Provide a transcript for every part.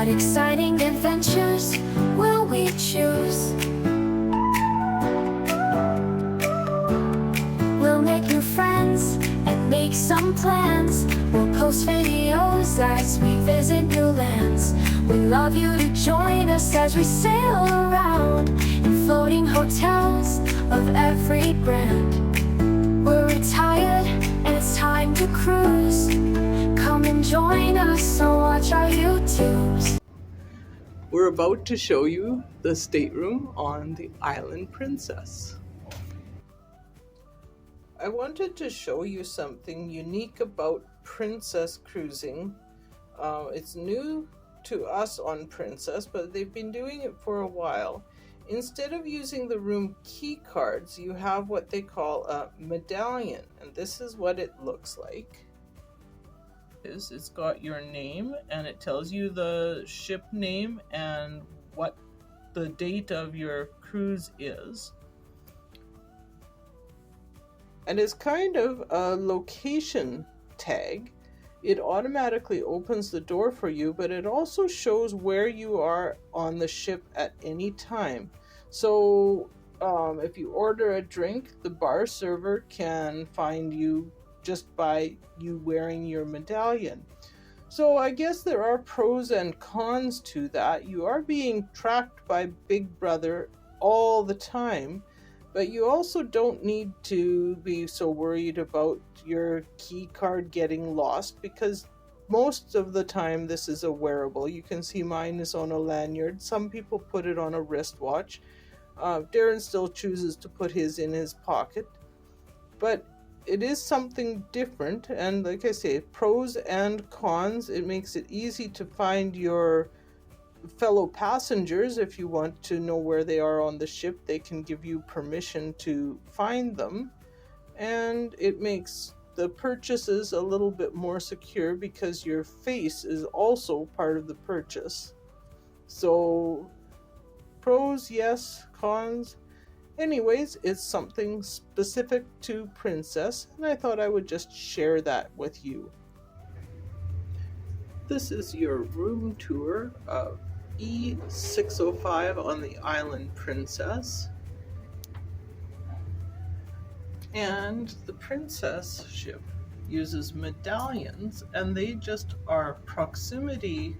What exciting adventures will we choose? We'll make new friends and make some plans. We'll post videos as we visit new lands. We'd love you to join us as we sail around in floating hotels of every brand. We're retired and it's time to cruise. Come and join us or watch our YouTubes. We're about to show you the stateroom on the Island Princess. I wanted to show you something unique about Princess cruising. It's new to us on Princess, but they've been doing it for a while. Instead of using the room key cards, you have what they call a medallion, and this is what it looks like. It's got your name, and it tells you the ship name and what the date of your cruise is. And it's kind of a location tag. It automatically opens the door for you, but it also shows where you are on the ship at any time. So if you order a drink, the bar server can find you just by you wearing your medallion. So I guess there are pros and cons to that. You are being tracked by Big Brother all the time, but you also don't need to be so worried about your key card getting lost, because most of the time this is a wearable. You can see mine is on a lanyard. Some people put it on a wristwatch. Darren still chooses to put his in his pocket, but it is something different. And like I say, pros and cons. It makes it easy to find your fellow passengers. If you want to know where they are on the ship, they can give you permission to find them, and it makes the purchases a little bit more secure because your face is also part of the purchase. So pros, yes. Cons, anyways, it's something specific to Princess, and I thought I would just share that with you. This is your room tour of E605 on the Island Princess. And the Princess ship uses medallions, and they just are proximity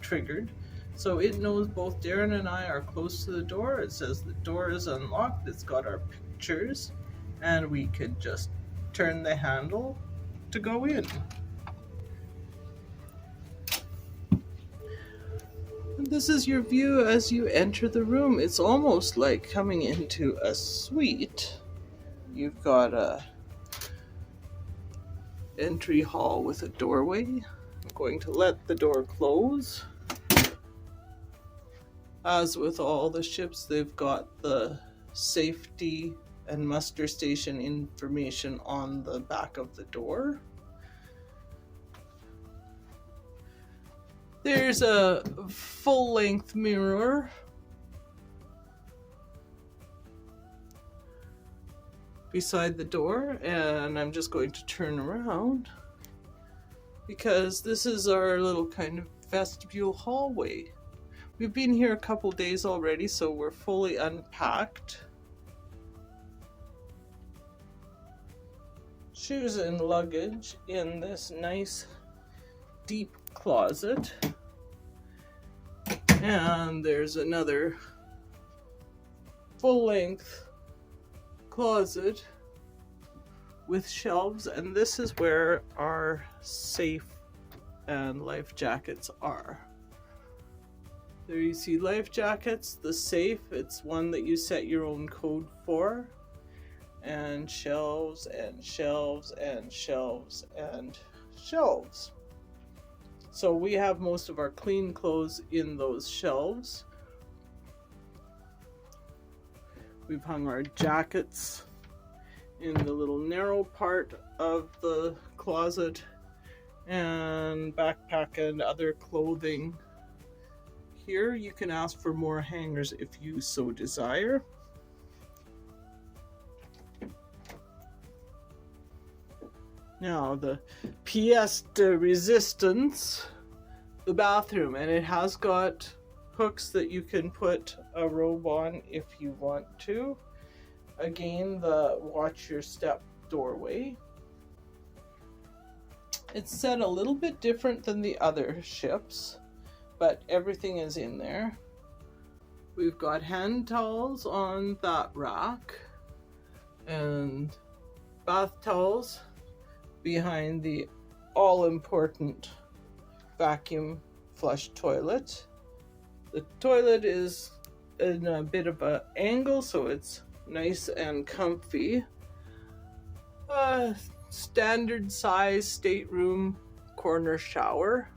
triggered. So it knows both Darren and I are close to the door. It says the door is unlocked. It's got our pictures, and we could just turn the handle to go in. This is your view as you enter the room. It's almost like coming into a suite. You've got a entry hall with a doorway. I'm going to let the door close. As with all the ships, they've got the safety and muster station information on the back of the door. There's a full-length mirror beside the door, and I'm just going to turn around because this is our little kind of vestibule hallway. We've been here a couple days already, so we're fully unpacked. Shoes and luggage in this nice deep closet. And there's another full-length closet with shelves, and this is where our safe and life jackets are. There you see life jackets, the safe, it's one that you set your own code for, and shelves and shelves and shelves and shelves. So we have most of our clean clothes in those shelves. We've hung our jackets in the little narrow part of the closet, and backpack and other clothing. Here you can ask for more hangers if you so desire. Now the pièce de résistance, the bathroom, and it has got hooks that you can put a robe on if you want to. Again, the watch your step doorway. It's set a little bit different than the other ships, but everything is in there. We've got hand towels on that rack and bath towels behind the all-important vacuum flush toilet. The toilet is in a bit of an angle, so it's nice and comfy. Standard size stateroom corner shower.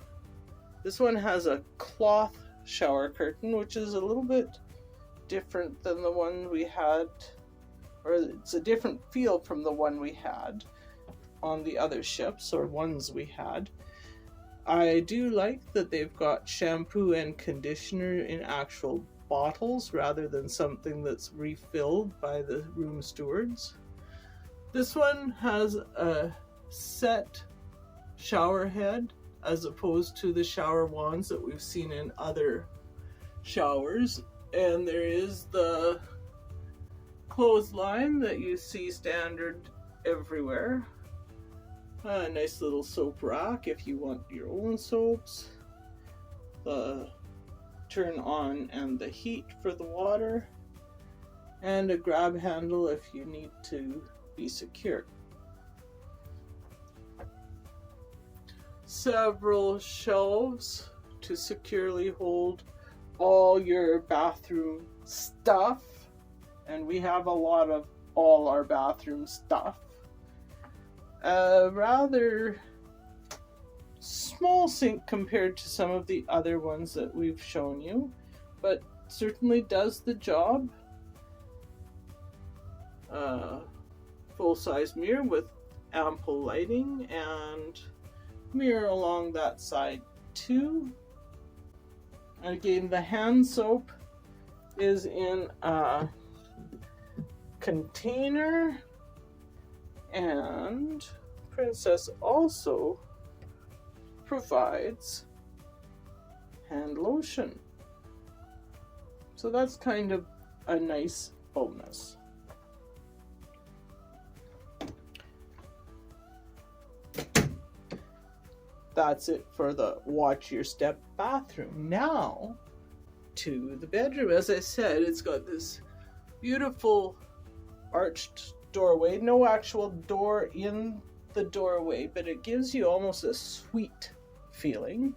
This one has a cloth shower curtain, which is a little bit different than the one we had, or it's a different feel from the one we had on the other ships, or ones we had. I do like that they've got shampoo and conditioner in actual bottles rather than something that's refilled by the room stewards. This one has a set shower head as opposed to the shower wands that we've seen in other showers, and there is the clothesline that you see standard everywhere. A nice little soap rack if you want your own soaps. The turn on and the heat for the water, and a grab handle if you need to be secure. Several shelves to securely hold all your bathroom stuff, and we have a lot of all our bathroom stuff. A rather small sink compared to some of the other ones that we've shown you, but certainly does the job. Full-size mirror with ample lighting, and mirror along that side too. And again, the hand soap is in a container, and Princess also provides hand lotion. So that's kind of a nice bonus. That's it for the watch your step bathroom. Now to the bedroom. As I said, it's got this beautiful arched doorway. No actual door in the doorway, but it gives you almost a suite feeling.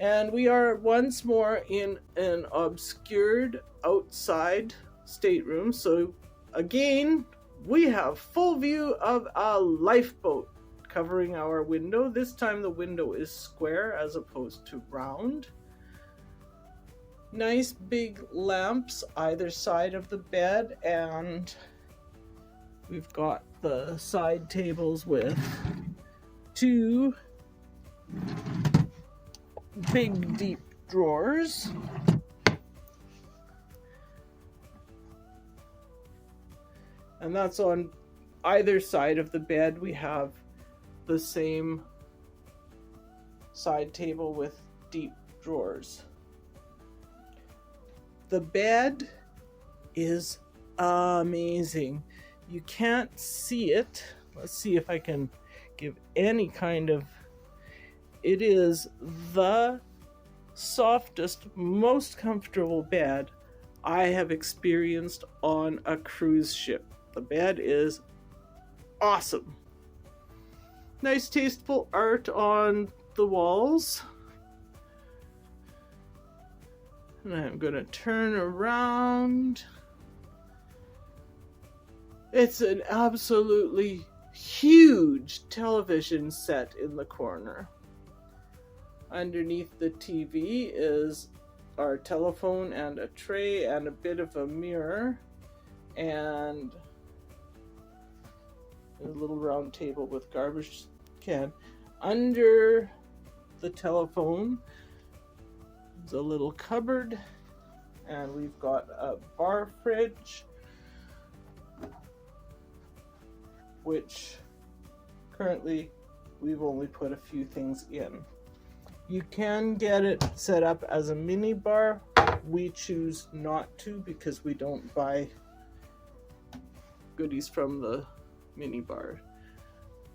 And we are once more in an obscured outside stateroom. So again, we have full view of a lifeboat covering our window. This time the window is square as opposed to round. Nice big lamps either side of the bed, and we've got the side tables with two big deep drawers. And that's on either side of the bed. We have the same side table with deep drawers. The bed is amazing. You can't see it. Let's see if I can give any kind of... It is the softest, most comfortable bed I have experienced on a cruise ship. The bed is awesome. Nice tasteful art on the walls. And I'm gonna turn around. It's an absolutely huge television set in the corner. Underneath the TV is our telephone and a tray and a bit of a mirror, and a little round table with garbage can. Under the telephone is a little cupboard, and we've got a bar fridge, which currently we've only put a few things in. You can get it set up as a mini bar. We choose not to because we don't buy goodies from the mini bar.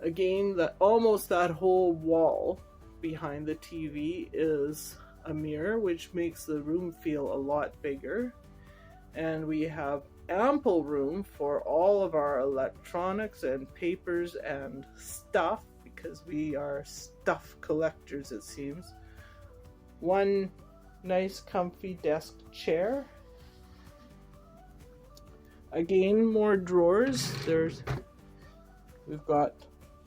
Again, almost that whole wall behind the TV is a mirror, which makes the room feel a lot bigger. And we have ample room for all of our electronics and papers and stuff, because we are stuff collectors, it seems. One nice comfy desk chair. Again, more drawers. We've got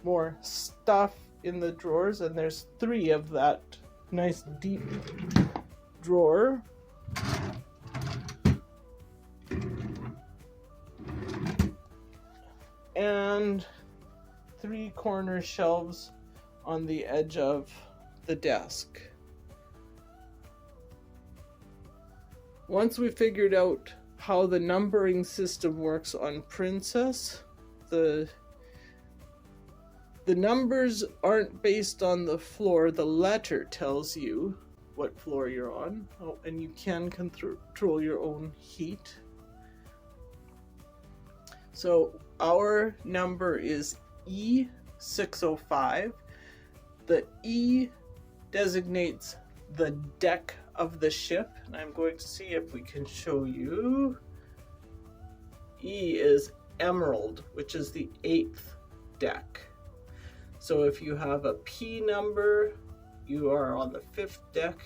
more stuff in the drawers, and there's 3 of that nice deep drawer. And 3 corner shelves on the edge of the desk. Once we figured out how the numbering system works on Princess, the numbers aren't based on the floor. The letter tells you what floor you're on. Oh, and you can control your own heat. So our number is E605. The E designates the deck of the ship, and I'm going to see if we can show you. E is Emerald, which is the 8th deck. So if you have a P number, you are on the 5th deck.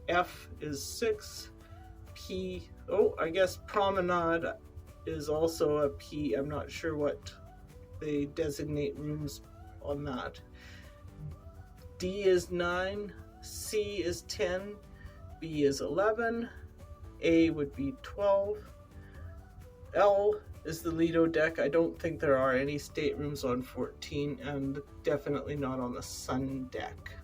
F is 6. P, I guess Promenade is also a P. I'm not sure what they designate rooms on that. D is 9. C is 10. B is 11. A would be 12. L is the Lido deck. I don't think there are any staterooms on 14, and definitely not on the Sun deck.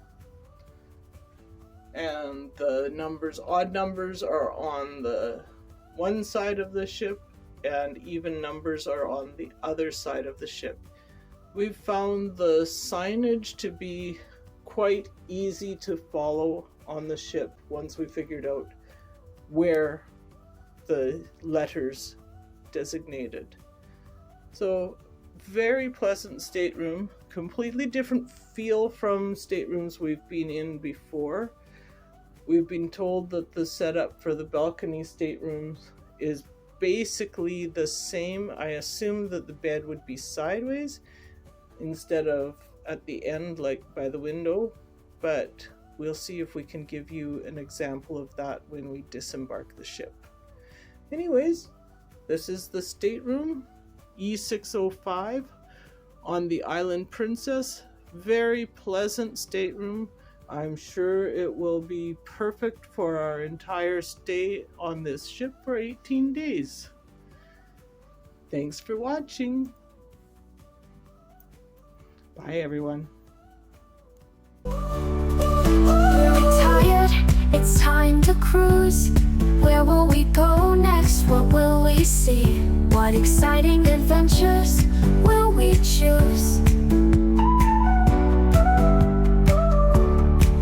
And the numbers, odd numbers, are on the one side of the ship, and even numbers are on the other side of the ship. We've found the signage to be quite easy to follow on the ship once we figured out where the letters designated. So very pleasant stateroom, completely different feel from staterooms we've been in before. We've been told that the setup for the balcony staterooms is basically the same. I assume that the bed would be sideways instead of at the end, like by the window, but we'll see if we can give you an example of that when we disembark the ship. Anyways, this is the stateroom E605 on the Island Princess. Very pleasant stateroom. I'm sure it will be perfect for our entire stay on this ship for 18 days. Thanks for watching. Bye, everyone. We're retired, it's time to cruise. Where will we go next? What will we see? What exciting adventures will we choose?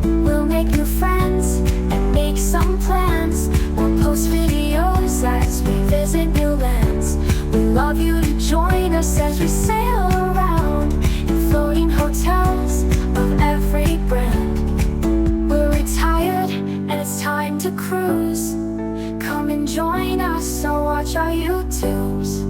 We'll make new friends and make some plans. We'll post videos as we visit new lands. We'd love you to join us as we sail around in floating hotels of every brand. We're retired and it's time to cruise. Come and join us or watch our YouTubes.